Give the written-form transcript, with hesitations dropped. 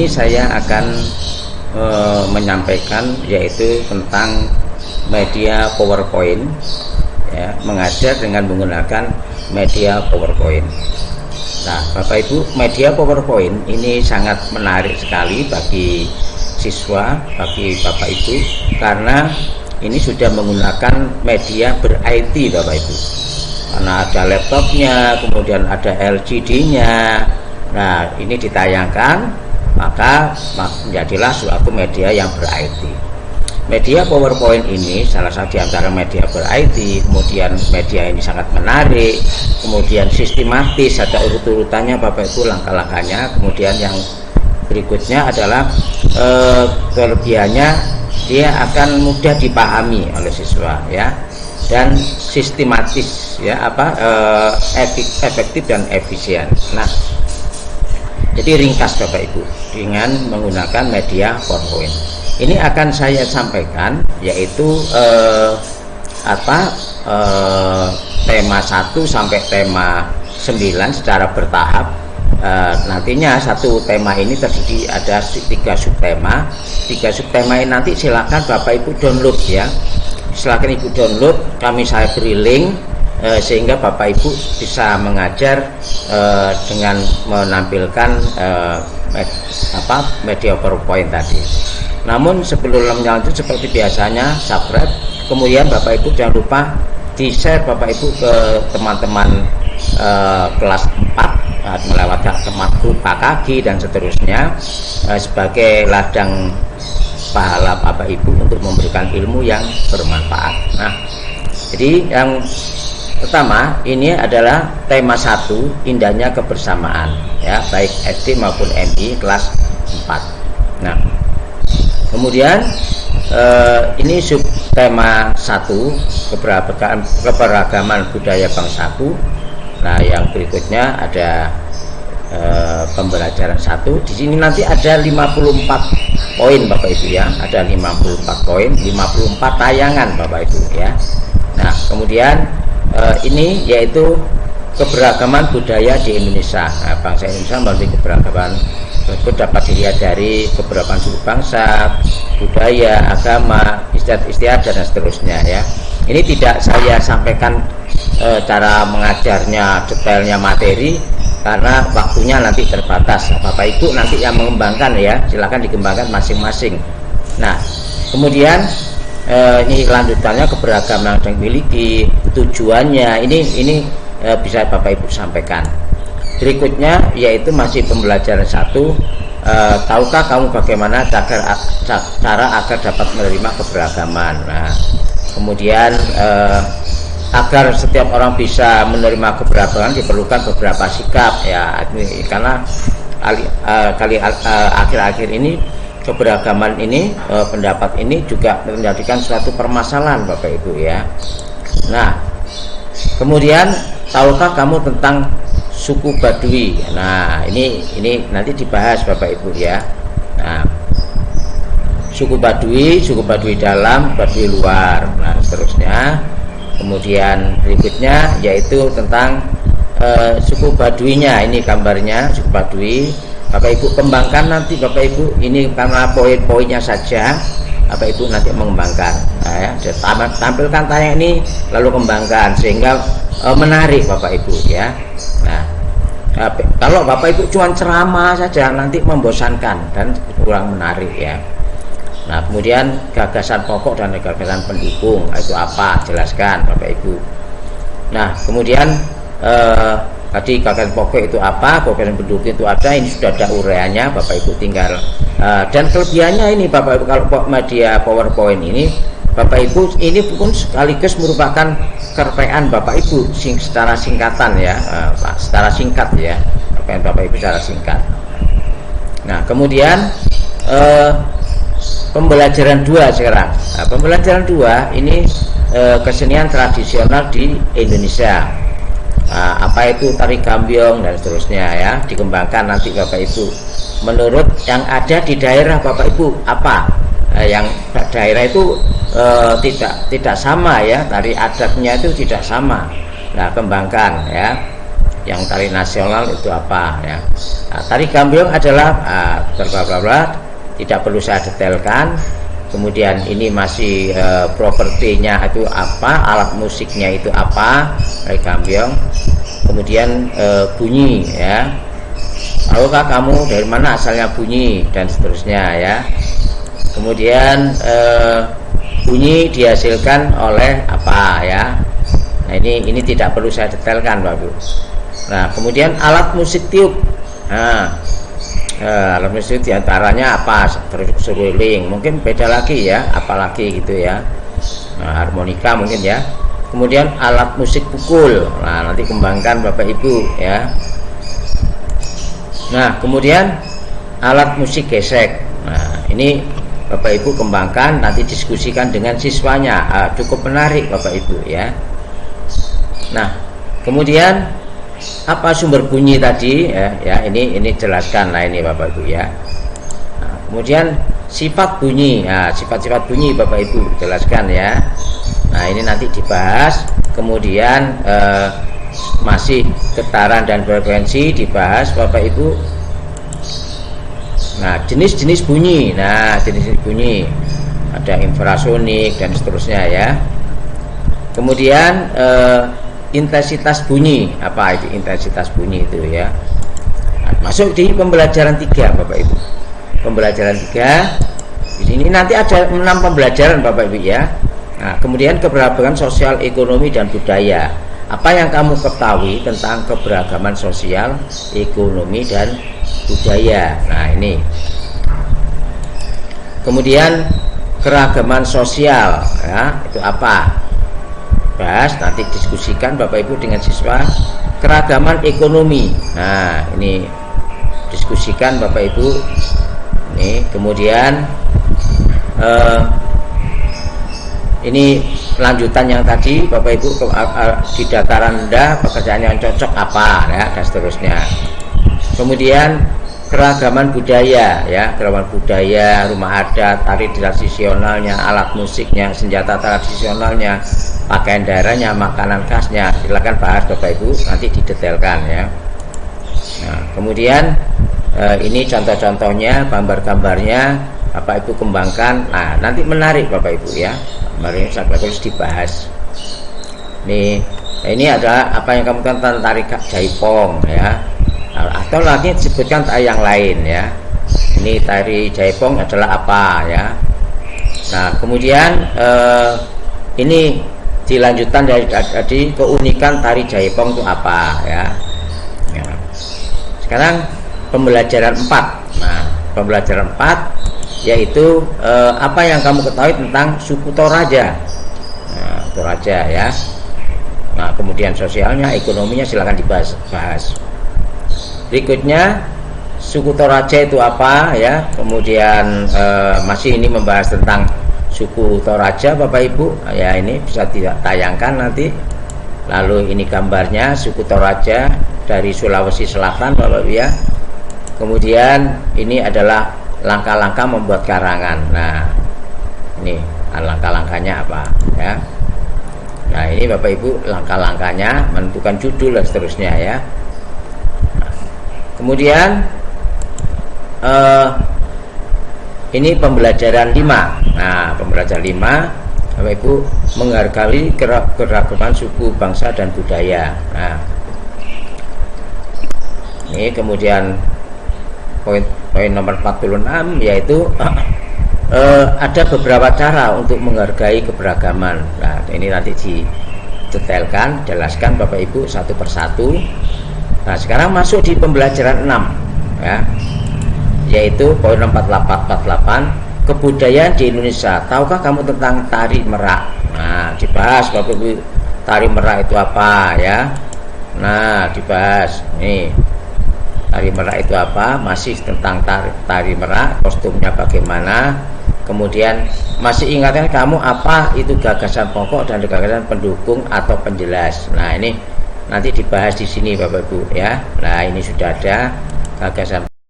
ini saya akan menyampaikan yaitu tentang media PowerPoint ya, mengajar dengan menggunakan media PowerPoint. Nah, Bapak Ibu, media PowerPoint ini sangat menarik sekali bagi siswa, bagi Bapak Ibu, karena ini sudah menggunakan media ber-IT Bapak Ibu. Karena ada laptopnya, kemudian ada LCD-nya. Nah, ini ditayangkan, maka menjadilah suatu media yang ber-IT. Media PowerPoint ini salah satu di antara media ber-IT, kemudian media ini sangat menarik, kemudian sistematis, ada urut-urutannya Bapak Ibu, langkah-langkahnya. Kemudian yang berikutnya adalah kelebihannya, dia akan mudah dipahami oleh siswa ya, dan sistematis ya, efektif dan efisien. Nah, jadi ringkas Bapak Ibu dengan menggunakan media PowerPoint. Ini akan saya sampaikan yaitu tema 1 sampai tema 9 secara bertahap. Nantinya satu tema ini terdiri ada 3 subtema. 3 subtema ini nanti silakan Bapak Ibu download ya. Silakan Ibu download, saya beri link sehingga Bapak Ibu bisa mengajar dengan menampilkan media PowerPoint tadi. Namun sebelum lanjut, seperti biasanya subscribe, kemudian Bapak Ibu jangan lupa di-share Bapak Ibu ke teman-teman kelas 4 melewati teman grup PKG dan seterusnya, sebagai ladang pahala Bapak Ibu untuk memberikan ilmu yang bermanfaat. Nah, jadi yang pertama ini adalah tema 1, indahnya kebersamaan ya, baik SD maupun MI kelas 4. Nah, kemudian ini subtema 1, keberagaman budaya bangsaku. Nah, yang berikutnya ada pembelajaran 1. Di sini nanti ada 54 poin Bapak Ibu ya, ada 54 poin, 54 tayangan Bapak Ibu ya. Nah, kemudian ini yaitu keberagaman budaya di Indonesia. Nah, bangsa Indonesia melalui keberagaman tersebut dapat dilihat dari keberagaman suku bangsa, budaya, agama, istiadat dan seterusnya ya. Ini tidak saya sampaikan cara mengajarnya, detailnya materi, karena waktunya nanti terbatas. Bapak Ibu nanti yang mengembangkan ya, silakan dikembangkan masing-masing. Nah, kemudian ini lanjutannya keberagaman yang dimiliki, tujuannya ini bisa Bapak Ibu sampaikan. Berikutnya yaitu masih pembelajaran 1, tahukah kamu bagaimana cara agar dapat menerima keberagaman. Nah, kemudian agar setiap orang bisa menerima keberagaman diperlukan beberapa sikap ya, karena akhir-akhir ini keberagaman ini, pendapat ini juga menjadikan suatu permasalahan Bapak Ibu ya. Nah, kemudian tahukah kamu tentang suku Baduy? Nah, ini nanti dibahas Bapak Ibu ya. Nah, suku Baduy dalam, Baduy luar, nah seterusnya. Kemudian berikutnya yaitu tentang suku Baduynya. Ini gambarnya suku Baduy. Bapak Ibu kembangkan nanti Bapak Ibu, ini karena poin-poinnya saja Bapak Ibu nanti mengembangkan. Nah, ya, tampilkan tayang ini lalu kembangkan sehingga menarik Bapak Ibu ya. Nah, kalau Bapak Ibu cuma ceramah saja nanti membosankan dan kurang menarik ya. Nah, kemudian gagasan pokok dan gagasan pendukung itu apa? Jelaskan Bapak Ibu. Nah, kemudian tadi gagasan pokok itu apa, gagasan pendukung itu ada, ini sudah ada uraiannya Bapak Ibu tinggal. Dan kelebihannya ini Bapak Ibu, kalau media PowerPoint ini Bapak Ibu, ini pun sekaligus merupakan kerpean Bapak Ibu secara singkatan ya, secara singkat ya, kerpean Bapak Ibu secara singkat. Nah, kemudian pembelajaran 2 sekarang. Nah, pembelajaran 2 ini kesenian tradisional di Indonesia. Apa itu tari gambyong dan seterusnya ya, dikembangkan nanti Bapak Ibu menurut yang ada di daerah Bapak Ibu. Apa yang daerah itu tidak sama ya, tari adatnya itu tidak sama. Nah, kembangkan ya. yang tari nasional itu apa ya. Nah, tari gambyong adalah tidak perlu saya detailkan. Kemudian ini masih propertinya itu apa, alat musiknya itu apa, tari gambyong. Kemudian bunyi ya, tahukah kamu dari mana asalnya bunyi, dan seterusnya ya. Kemudian bunyi dihasilkan oleh apa ya. Nah ini tidak perlu saya detailkan Bapak Ibu. Nah kemudian alat musik tiup. Nah alat musik diantaranya apa, seruling, mungkin beda lagi ya, apalagi gitu ya. Nah, harmonika mungkin ya. Kemudian alat musik pukul, nah nanti kembangkan Bapak Ibu ya. Nah kemudian alat musik gesek, nah ini Bapak Ibu kembangkan, nanti diskusikan dengan siswanya. Cukup menarik Bapak Ibu ya. Nah kemudian apa sumber bunyi tadi ya, ini jelaskan lah ini Bapak Ibu ya. Nah, kemudian sifat bunyi, sifat-sifat bunyi Bapak Ibu jelaskan ya. Nah ini nanti dibahas. Kemudian masih getaran dan frekuensi dibahas Bapak Ibu. Nah jenis-jenis bunyi, jenis-jenis bunyi ada infrasonik dan seterusnya ya. Kemudian intensitas bunyi, apa itu intensitas bunyi itu ya. Nah, masuk di pembelajaran 3 Bapak Ibu. Pembelajaran 3 di sini nanti ada 6 pembelajaran Bapak Ibu ya. Nah, kemudian keberagaman sosial, ekonomi dan budaya. Apa yang kamu ketahui tentang keberagaman sosial, ekonomi dan budaya. Nah, ini. Kemudian keragaman sosial ya, itu apa? Bahas, nanti diskusikan Bapak Ibu dengan siswa. Keragaman ekonomi, nah ini diskusikan Bapak Ibu ini. Kemudian ini lanjutan yang tadi Bapak Ibu, di dataran rendah pekerjaan yang cocok apa ya, dan seterusnya. Kemudian keragaman budaya ya, keragaman budaya, rumah adat, tari tradisionalnya, alat musiknya, senjata tradisionalnya, pakaian daerahnya, makanan khasnya. Silakan bahas Bapak Ibu, nanti didetailkan ya. Nah kemudian ini contoh-contohnya, gambar-gambarnya Bapak Ibu kembangkan. Nah nanti menarik Bapak Ibu ya, kemarin saya harus dibahas. Ini adalah apa yang kamu tentang tari jaipong ya, atau lagi disebutkan tari yang lain ya. Ini tari jaipong adalah apa ya. Nah kemudian ini dilanjutkan dari tadi, keunikan tari jaipong itu apa ya. Sekarang pembelajaran 4. Nah pembelajaran 4 yaitu apa yang kamu ketahui tentang suku Toraja. Nah, Toraja ya. Nah kemudian sosialnya, ekonominya silakan dibahas. Berikutnya suku Toraja itu apa ya. Kemudian masih ini membahas tentang suku Toraja Bapak Ibu ya, ini bisa ditayangkan nanti. Lalu ini gambarnya suku Toraja dari Sulawesi Selatan Bapak Ibu ya. Kemudian ini adalah langkah-langkah membuat karangan. Nah ini langkah-langkahnya apa ya. Nah ini Bapak Ibu langkah-langkahnya, menentukan judul dan seterusnya ya. Kemudian ini pembelajaran 5. Nah pembelajaran 5 Bapak Ibu menghargai keragaman suku, bangsa dan budaya. Nah ini kemudian poin nomor 46 yaitu ada beberapa cara untuk menghargai keberagaman. Nah ini nanti didetailkan, jelaskan Bapak Ibu satu persatu. Nah sekarang masuk di pembelajaran 6 ya, yaitu poin 48 kebudayaan di Indonesia. Tahukah kamu tentang tari merak? Nah dibahas Bapak Ibu, tari merak itu apa ya. Nah dibahas nih, tari merak itu apa, masih tentang tari merak, kostumnya bagaimana. Kemudian masih ingatkan kamu apa itu gagasan pokok dan gagasan pendukung atau penjelas. Nah ini nanti dibahas di sini Bapak Ibu ya. Nah ini sudah ada gagasan